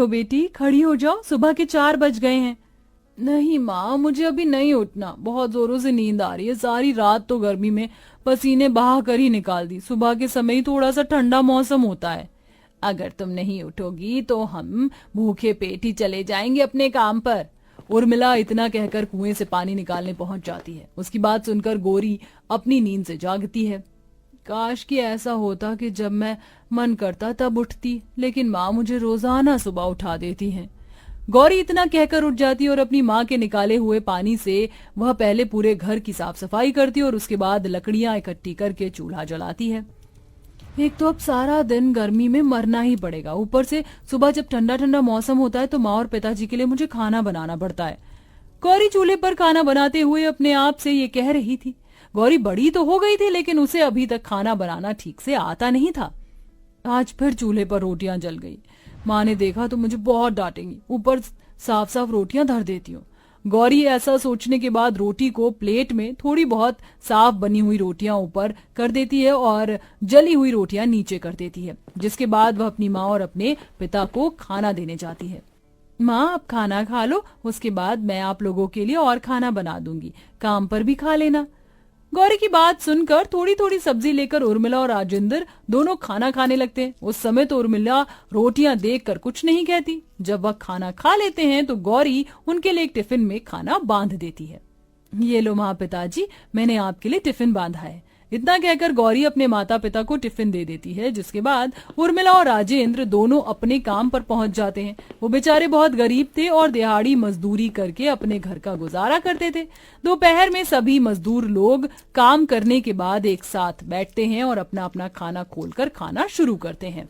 हो बेटी, खड़ी हो जाओ, सुबह के 4 बज गए हैं। नहीं माँ, मुझे अभी नहीं उठना, बहुत जोरों से नींद आ रही है। सारी रात तो गर्मी में पसीने बहा कर ही निकाल दी। सुबह के समय ही थोड़ा सा ठंडा मौसम होता है। अगर तुम नहीं उठोगी तो हम भूखे पेट ही चले जाएंगे अपने काम पर। उर्मिला इतना कहकर कुएं से पानी निकालने पहुंच जाती है। उसकी बात सुनकर गौरी अपनी नींद से जागती है। काश कि ऐसा होता कि जब मैं मन करता तब उठती, लेकिन माँ मुझे रोजाना सुबह उठा देती हैं। गौरी इतना कहकर उठ जाती और अपनी माँ के निकाले हुए पानी से वह पहले पूरे घर की साफ सफाई करती और उसके बाद लकड़ियां इकट्ठी करके चूल्हा जलाती है। एक तो अब सारा दिन गर्मी में मरना ही पड़ेगा, ऊपर से सुबह जब ठंडा ठंडा मौसम होता है तो माँ और पिताजी के लिए मुझे खाना बनाना पड़ता है। गौरी चूल्हे पर खाना बनाते हुए अपने आप से ये कह रही थी। गौरी बड़ी तो हो गई थी, लेकिन उसे अभी तक खाना बनाना ठीक से आता नहीं था। आज फिर चूल्हे पर रोटियां जल गई। माँ ने देखा तो मुझे बहुत डांटेंगी, ऊपर साफ साफ रोटियां धर देती हूँ। गौरी ऐसा सोचने के बाद रोटी को प्लेट में थोड़ी बहुत साफ बनी हुई रोटियां ऊपर कर देती है और जली हुई रोटियां नीचे कर देती है, जिसके बाद वह अपनी माँ और अपने पिता को खाना देने जाती है। माँ, आप खाना खा लो, उसके बाद मैं आप लोगों के लिए और खाना बना दूंगी, काम पर भी खा लेना। गौरी की बात सुनकर थोड़ी थोड़ी सब्जी लेकर उर्मिला और राजेंद्र दोनों खाना खाने लगते हैं। उस समय तो उर्मिला रोटियां देखकर कुछ नहीं कहती। जब वह खाना खा लेते हैं तो गौरी उनके लिए एक टिफिन में खाना बांध देती है। ये लो माँ, पिताजी, मैंने आपके लिए टिफिन बांधा है। इतना कहकर गौरी अपने माता पिता को टिफिन दे देती है, जिसके बाद उर्मिला और राजेंद्र दोनों अपने काम पर पहुंच जाते हैं। वो बेचारे बहुत गरीब थे और दिहाड़ी मजदूरी करके अपने घर का गुजारा करते थे। दोपहर में सभी मजदूर लोग काम करने के बाद एक साथ बैठते हैं और अपना अपना खाना खोलकर खाना शुरू करते हैं।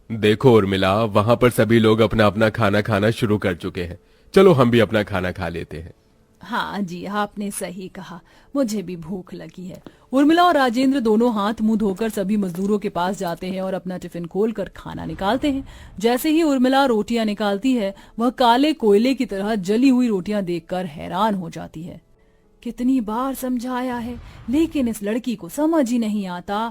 देखो उर्मिला, वहां पर सभी लोग अपना अपना खाना खाना शुरू कर चुके हैं। चलो हम भी अपना खाना खा लेते हैं। हाँ जी, आपने सही कहा, मुझे भी भूख लगी है। उर्मिला और राजेंद्र दोनों हाथ मुंह धोकर सभी मजदूरों के पास जाते हैं और अपना टिफिन खोलकर खाना निकालते हैं। जैसे ही उर्मिला रोटियां निकालती है, वह काले कोयले की तरह जली हुई रोटियां देखकर हैरान हो जाती है। कितनी बार समझाया है, लेकिन इस लड़की को समझ ही नहीं आता।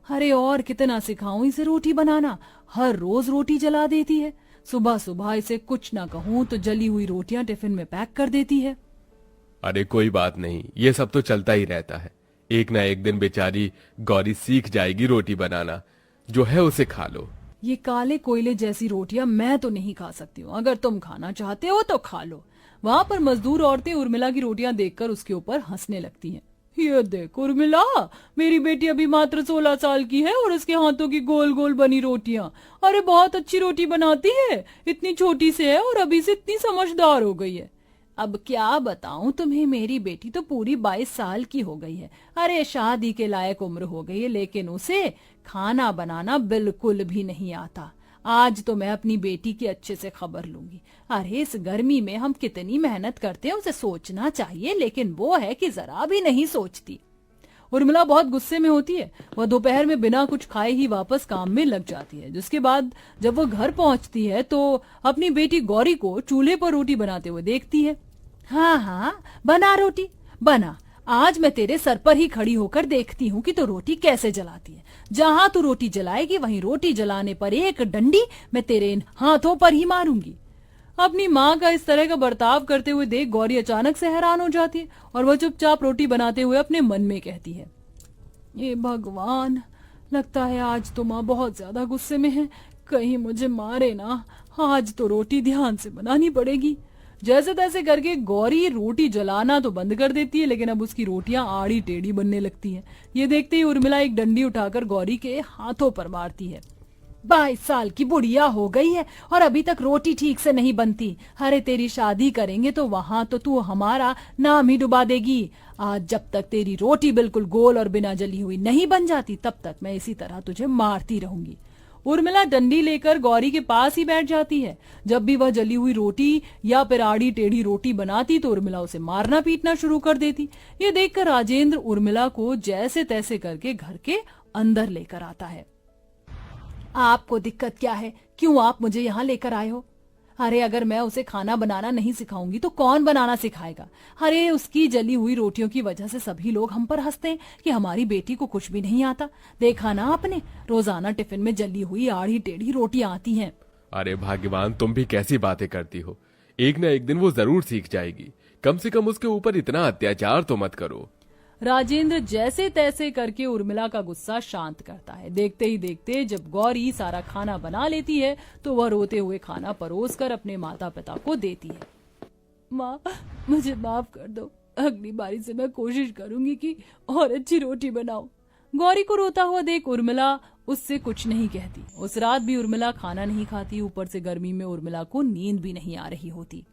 अरे और कितना सिखाऊं इसे रोटी बनाना, हर रोज रोटी जला देती है। सुबह सुबह इसे कुछ ना कहूं तो जली हुई रोटियां टिफिन में पैक कर देती है। अरे कोई बात नहीं, ये सब तो चलता ही रहता है। एक ना एक दिन बेचारी गौरी सीख जाएगी रोटी बनाना। जो है उसे खा लो। ये काले कोयले जैसी रोटियां मैं तो नहीं खा सकती हूँ, अगर तुम खाना चाहते हो तो खा लो। वहां पर मजदूर औरतें उर्मिला की रोटियां देखकर उसके ऊपर हंसने लगती हैं। ये देख उर्मिला, मेरी बेटी अभी मात्र 16 साल की है और उसके हाथों की गोल गोल बनी रोटियां, अरे बहुत अच्छी रोटी बनाती है। इतनी छोटी से है और अभी से इतनी समझदार हो गई है। अब क्या बताऊं तुम्हें, मेरी बेटी तो पूरी 22 साल की हो गई है। अरे शादी के लायक उम्र हो गई है, लेकिन उसे खाना बनाना बिल्कुल भी नहीं आता। आज तो मैं अपनी बेटी की अच्छे से खबर लूंगी। अरे इस गर्मी में हम कितनी मेहनत करते हैं, उसे सोचना चाहिए, लेकिन वो है कि जरा भी नहीं सोचती। उर्मिला बहुत गुस्से में होती है। वह दोपहर में बिना कुछ खाए ही वापस काम में लग जाती है। जिसके बाद जब वो घर पहुंचती है तो अपनी बेटी गौरी को चूल्हे पर रोटी बनाते हुए देखती है। हाँ हाँ, बना रोटी बना, आज मैं तेरे सर पर ही खड़ी होकर देखती हूँ कि तू रोटी कैसे जलाती है। जहाँ तू रोटी जलाएगी वहीं रोटी जलाने पर एक डंडी मैं तेरे इन हाथों पर ही मारूंगी। अपनी माँ का इस तरह का बर्ताव करते हुए देख गौरी अचानक से हैरान हो जाती है और वह चुपचाप रोटी बनाते हुए अपने मन में कहती है, ये भगवान, लगता है आज तो माँ बहुत ज्यादा गुस्से में है, कहीं मुझे मारे ना। आज तो रोटी ध्यान से बनानी पड़ेगी। जैसे तैसे करके गौरी रोटी जलाना तो बंद कर देती है, लेकिन अब उसकी रोटियां आड़ी टेढ़ी बनने लगती हैं। ये देखते ही उर्मिला एक डंडी उठाकर गौरी के हाथों पर मारती है। 22 साल की बुढ़िया हो गई है और अभी तक रोटी ठीक से नहीं बनती। अरे तेरी शादी करेंगे तो वहां तो तू हमारा नाम ही डुबा देगी। आज जब तक तेरी रोटी बिल्कुल गोल और बिना जली हुई नहीं बन जाती, तब तक मैं इसी तरह तुझे मारती रहूंगी। उर्मिला डंडी लेकर गौरी के पास ही बैठ जाती है। जब भी वह जली हुई रोटी या फिर आड़ी टेढ़ी रोटी बनाती तो उर्मिला उसे मारना पीटना शुरू कर देती। ये देखकर राजेंद्र उर्मिला को जैसे तैसे करके घर के अंदर लेकर आता है। आपको दिक्कत क्या है, क्यों आप मुझे यहाँ लेकर आए हो? अरे अगर मैं उसे खाना बनाना नहीं सिखाऊंगी तो कौन बनाना सिखाएगा? अरे उसकी जली हुई रोटियों की वजह से सभी लोग हम पर हंसते हैं कि हमारी बेटी को कुछ भी नहीं आता। देखा ना आपने, रोजाना टिफिन में जली हुई आड़ी टेढ़ी रोटियां आती हैं। अरे भाग्यवान, तुम भी कैसी बातें करती हो। एक ना एक दिन वो जरूर सीख जाएगी। कम से कम उसके ऊपर इतना अत्याचार तो मत करो। राजेंद्र जैसे तैसे करके उर्मिला का गुस्सा शांत करता है। देखते ही देखते जब गौरी सारा खाना बना लेती है तो वह रोते हुए खाना परोसकर अपने माता पिता को देती है। माँ, मुझे माफ कर दो, अगली बारी से मैं कोशिश करूंगी कि और अच्छी रोटी बनाऊं। गौरी को रोता हुआ देख उर्मिला उससे कुछ नहीं कहती। उस रात भी उर्मिला खाना नहीं खाती। ऊपर से गर्मी में उर्मिला को नींद भी नहीं आ रही होती।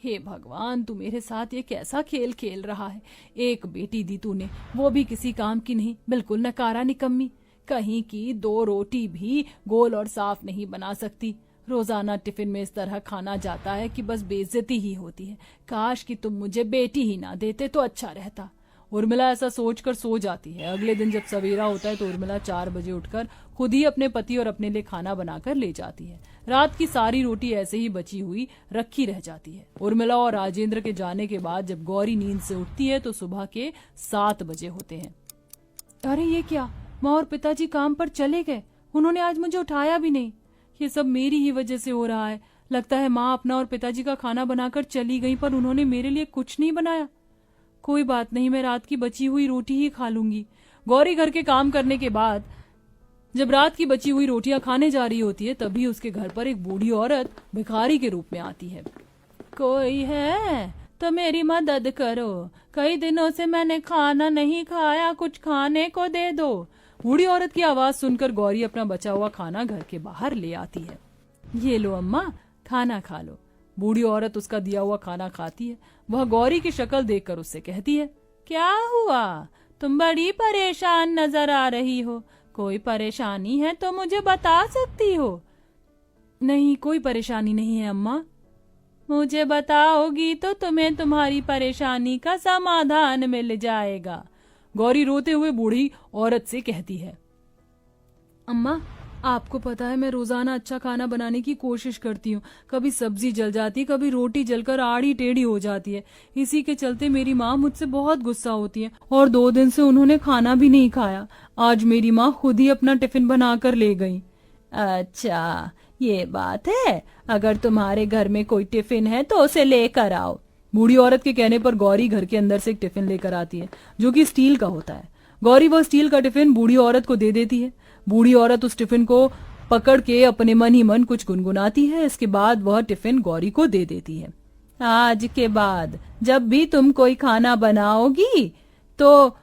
हे भगवान, तू मेरे साथ ये कैसा खेल खेल रहा है। एक बेटी दी तूने, वो भी किसी काम की नहीं, बिल्कुल नकारा निकम्मी। कहीं की 2 रोटी भी गोल और साफ नहीं बना सकती। रोजाना टिफिन में इस तरह खाना जाता है कि बस बेइज्जती ही होती है। काश कि तुम मुझे बेटी ही ना देते तो अच्छा रहता। उर्मिला ऐसा सोचकर सो जाती है। अगले दिन जब सवेरा होता है तो उर्मिला 4 बजे उठकर खुद ही अपने पति और अपने लिए खाना बनाकर ले जाती है। रात की सारी रोटी ऐसे ही बची हुई रखी रह जाती है। उर्मिला और राजेंद्र के जाने के बाद जब गौरी नींद से उठती है तो सुबह के 7 बजे होते हैं। अरे ये क्या, माँ और पिताजी काम पर चले गए, उन्होंने आज मुझे उठाया भी नहीं। ये सब मेरी ही वजह से हो रहा है। लगता है माँ अपना और पिताजी का खाना बनाकर चली गई, पर उन्होंने मेरे लिए कुछ नहीं बनाया। कोई बात नहीं, मैं रात की बची हुई रोटी ही खा लूंगी। गौरी घर के काम करने के बाद जब रात की बची हुई रोटियां खाने जा रही होती है तभी उसके घर पर एक बूढ़ी औरत भिखारी के रूप में आती है। कोई है तो मेरी मदद करो, कई दिनों से मैंने खाना नहीं खाया, कुछ खाने को दे दो। बूढ़ी औरत की आवाज सुनकर गौरी अपना बचा हुआ खाना घर के बाहर ले आती है। ये लो अम्मा, खाना खा लो। बूढ़ी औरत उसका दिया हुआ खाना खाती है। वह गौरी की शक्ल देखकर उससे कहती है, क्या हुआ, तुम बड़ी परेशान नजर आ रही हो। कोई परेशानी है तो मुझे बता सकती हो। नहीं, कोई परेशानी नहीं है अम्मा। मुझे बताओगी तो तुम्हें तुम्हारी परेशानी का समाधान मिल जाएगा। गौरी रोते हुए बूढ़ी औरत से कहती है, अम्मा आपको पता है मैं रोजाना अच्छा खाना बनाने की कोशिश करती हूँ। कभी सब्जी जल जाती है, कभी रोटी जलकर आड़ी टेढ़ी हो जाती है। इसी के चलते मेरी माँ मुझसे बहुत गुस्सा होती है और 2 दिन से उन्होंने खाना भी नहीं खाया। आज मेरी माँ खुद ही अपना टिफिन बनाकर ले गई। अच्छा ये बात है, अगर तुम्हारे घर में कोई टिफिन है तो उसे लेकर आओ। बूढ़ी औरत के कहने पर गौरी घर के अंदर से एक टिफिन लेकर आती है जो कि स्टील का होता है। गौरी वह स्टील का टिफिन बूढ़ी औरत को दे देती है। बूढ़ी औरत उस टिफिन को पकड़ के अपने मन ही मन कुछ गुनगुनाती है। इसके बाद वह टिफिन गौरी को दे देती है। आज के बाद जब भी तुम कोई खाना बनाओगी तो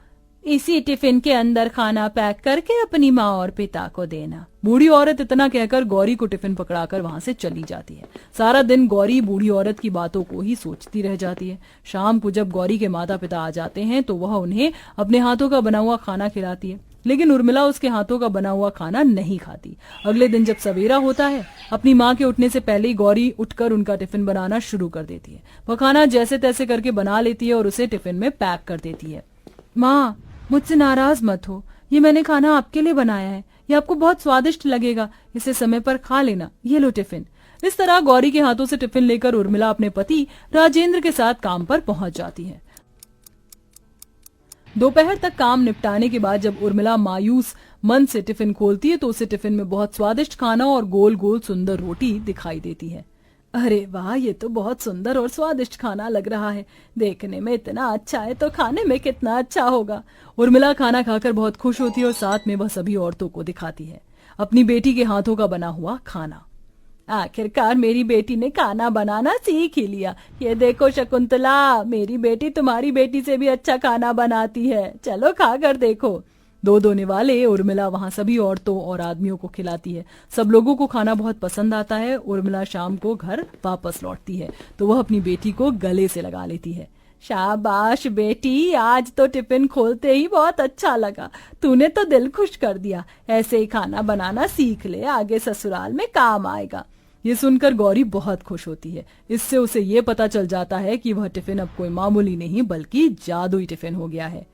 इसी टिफिन के अंदर खाना पैक करके अपनी माँ और पिता को देना। बूढ़ी औरत इतना कहकर गौरी को टिफिन पकड़ाकर वहां से चली जाती है। सारा दिन गौरी बूढ़ी औरत की बातों को ही सोचती रह जाती है। शाम को जब गौरी के माता पिता आ जाते हैं तो वह उन्हें अपने हाथों का बना हुआ खाना खिलाती है, लेकिन उर्मिला उसके हाथों का बना हुआ खाना नहीं खाती। अगले दिन जब सवेरा होता है, अपनी माँ के उठने से पहले ही गौरी उठकर उनका टिफिन बनाना शुरू कर देती है। वह खाना जैसे तैसे करके बना लेती है और उसे टिफिन में पैक कर देती है। माँ मुझसे नाराज मत हो, ये मैंने खाना आपके लिए बनाया है, ये आपको बहुत स्वादिष्ट लगेगा, इसे समय पर खा लेना, ये लो टिफिन। इस तरह गौरी के हाथों से टिफिन लेकर उर्मिला अपने पति राजेंद्र के साथ काम पर पहुंच जाती है। दोपहर तक काम निपटाने के बाद जब उर्मिला मायूस मन से टिफिन खोलती है तो उसे टिफिन में बहुत स्वादिष्ट खाना और गोल गोल सुंदर रोटी दिखाई देती है। अरे वाह, ये तो बहुत सुंदर और स्वादिष्ट खाना लग रहा है। देखने में इतना अच्छा है तो खाने में कितना अच्छा होगा। उर्मिला खाना खाकर बहुत खुश होती है और साथ में वह सभी औरतों को दिखाती है अपनी बेटी के हाथों का बना हुआ खाना। आखिरकार मेरी बेटी ने खाना बनाना सीख ही लिया। ये देखो शकुंतला, मेरी बेटी तुम्हारी बेटी से भी अच्छा खाना बनाती है, चलो खा कर देखो। दूध होने वाले उर्मिला वहां सभी औरतों और आदमियों को खिलाती है। सब लोगों को खाना बहुत पसंद आता है। उर्मिला शाम को घर वापस लौटती है तो वह अपनी बेटी को गले से लगा लेती है। शाबाश बेटी, आज तो टिफिन खोलते ही बहुत अच्छा लगा, तूने तो दिल खुश कर दिया। ऐसे ही खाना बनाना सीख ले, आगे ससुराल में काम आएगा। ये सुनकर गौरी बहुत खुश होती है। इससे उसे ये पता चल जाता है कि वह टिफिन अब कोई मामूली नहीं बल्कि जादुई टिफिन हो गया है।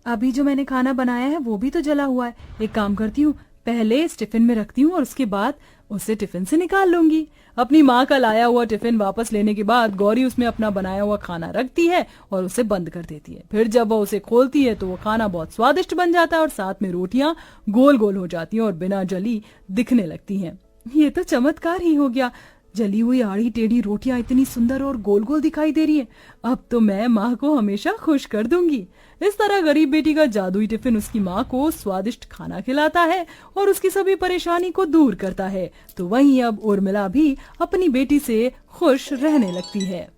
अभी जो मैंने खाना बनाया है वो भी तो जला हुआ है। एक काम करती हूँ, पहले इस टिफिन में रखती हूँ और उसके बाद उसे टिफिन से निकाल लूंगी। अपनी माँ का लाया हुआ टिफिन वापस लेने के बाद गौरी उसमें अपना बनाया हुआ खाना रखती है और उसे बंद कर देती है। फिर जब वह उसे खोलती है तो वो खाना बहुत स्वादिष्ट बन जाता है और साथ में रोटियां गोल गोल हो जाती हैं और बिना जली दिखने लगती हैं। ये तो चमत्कार ही हो गया। जली हुई आड़ी टेढ़ी रोटियां इतनी सुंदर और गोल गोल दिखाई दे रही है। अब तो मैं माँ को हमेशा खुश कर दूंगी। इस तरह गरीब बेटी का जादुई टिफिन उसकी माँ को स्वादिष्ट खाना खिलाता है और उसकी सभी परेशानी को दूर करता है। तो वहीं अब उर्मिला भी अपनी बेटी से खुश रहने लगती है।